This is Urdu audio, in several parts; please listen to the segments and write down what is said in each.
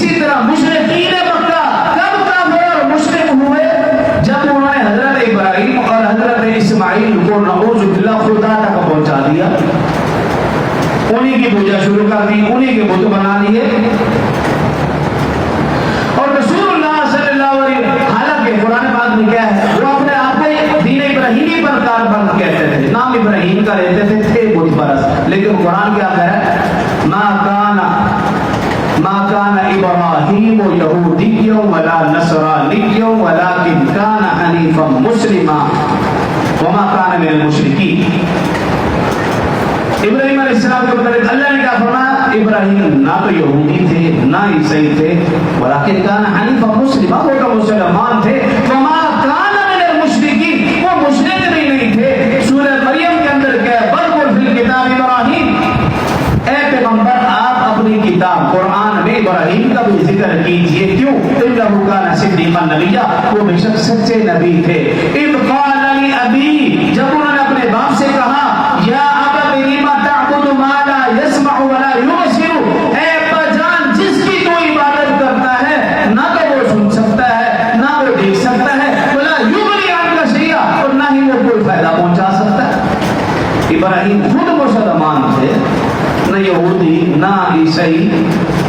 اسی طرح مشرکین مکہ کب کافر اور مشرک ہوئے؟ جب انہوں نے حضرت ابراہیم اور حضرت اسماعیل کو نعوذ باللہ خدا تک پہنچا دیا، انہی کی پوجا شروع کر دی، انہی کے بت بنا دیے. اور رسول اللہ صلی اللہ علیہ وسلم حالانکہ قرآن پاک میں کیا ہے، وہ اپنے آپ کو دین ابراہیمی پر کاربند کہتے تھے، نام ابراہیم کا لیتے تھے بت پرست. لیکن قرآن کیا کہہ رہا ہے، ما کان ابراہیم یہودی ولا نصرانی ولکن کان حنیفا مسلما وما کان من المشرکین. ابراہیم علیہ السلام کے متعلق اللہ نے کیا فرمایا، ابراہیم نہ تو یہودی تھے نہ عیسائی تھے، ولکن کان حنیفا مسلما، وہ تو مسلمان تھے، وما کان من المشرکین، وہ مشرک بھی نہیں تھے. سورہ مریم کے اندر کیا ہے، واذکر فی الکتاب ابراہیم، اے پیغمبر آپ اپنی کتاب قرآن میں ابراہیم کا بھی ذکر کیجئے. کیوں؟ انہ کان صدیقا نبیا، وہ بے شک سچے نبی تھے. اذ قال لابی، جب انہوں نے اپنے باپ سے کہا، یا ابت لم تعبد ما لا يسمع ولا يبصر، اے ابا جان جس کی تو عبادت کرتا ہے نہ تو وہ سن سکتا ہے نہ وہ دیکھ سکتا ہے، ولا یغنی عنک شیئا، اور نہ ہی وہ کوئی فائدہ پہنچا سکتا ہے. ابراہیم خود مسلمان تھے، نہ یہودی نہ عیسائی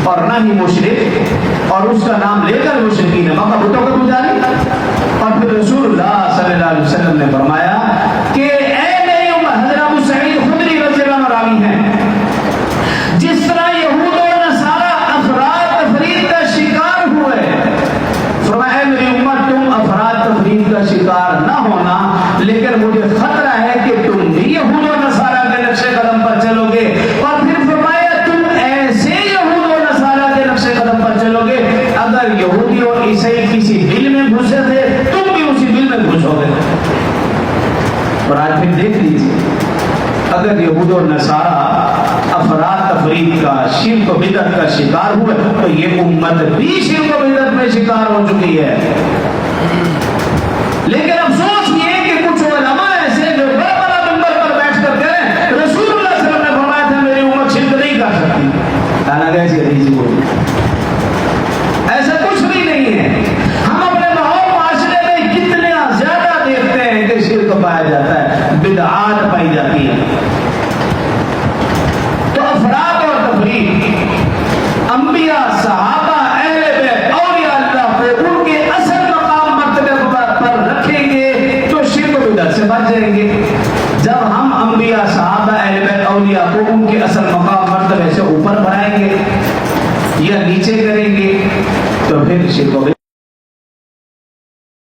اور نہ ہی مشرک، اور اس کا نام لے کر مشرکین مکہ بتوں کو پجاری. اور پھر رسول اللہ صلی اللہ علیہ وسلم نے فرمایا کہ اے میری امت، حضرت ابو سعید خدری رضی اللہ عنہ راوی ہیں، جس طرح یہود اور نصارہ افراد تفرید کا شکار ہوئے، فرمایا اے میری امت تم افراد تفرید کا شکار نہ ہونا، لیکن مجھے خطرہ ہے کہ تم بھی یہود اور نصارہ کے نقش قدم پر چلو گے. اور پھر فرمایا تم ایسے یہود اور نصارہ کے نقش قدم پر چلو گے، اگر یہودی اور عیسائی کسی بل میں گھسے تھے تم بھی اسی بل میں گھسو گے. اور آج پھر دیکھ لیجیے، اگر یہود اور نصارہ افراد تفرید کا شرک و بدعت کا شکار ہوئے تو یہ امت بھی شرک و بدعت میں شکار ہو چکی ہے. لیکن افسوس یہ ہے کہ کچھ علماء ایسے جو بڑا بڑا منبر پر بیٹھ کر کہہ رہے ہیں رسول اللہ صلی اللہ علیہ وسلم نے فرمایا تھا میری امت شرک نہیں کر سکتی. حالانکہ ایسی حدیث بولی ایسا کچھ بھی نہیں ہے. ہم اپنے ماحول معاشرے میں کتنا زیادہ دیکھتے ہیں کہ شرک پایا جاتا ہے، بدعات پائی جاتی ہے. تو افراد اور تفرید، انبیاء، صحابہ، اہل بیت، اولیاء اللہ کو ان کے اصل مقام مرتبے پر رکھیں گے تو شرک و بدعت سے بچ جائیں گے. جب ہم انبیاء، صحابہ، اہل بیت، اولیاء کو ان کے اصل مقام مرتبے سے اوپر بڑھائیں گے یا نیچے کریں گے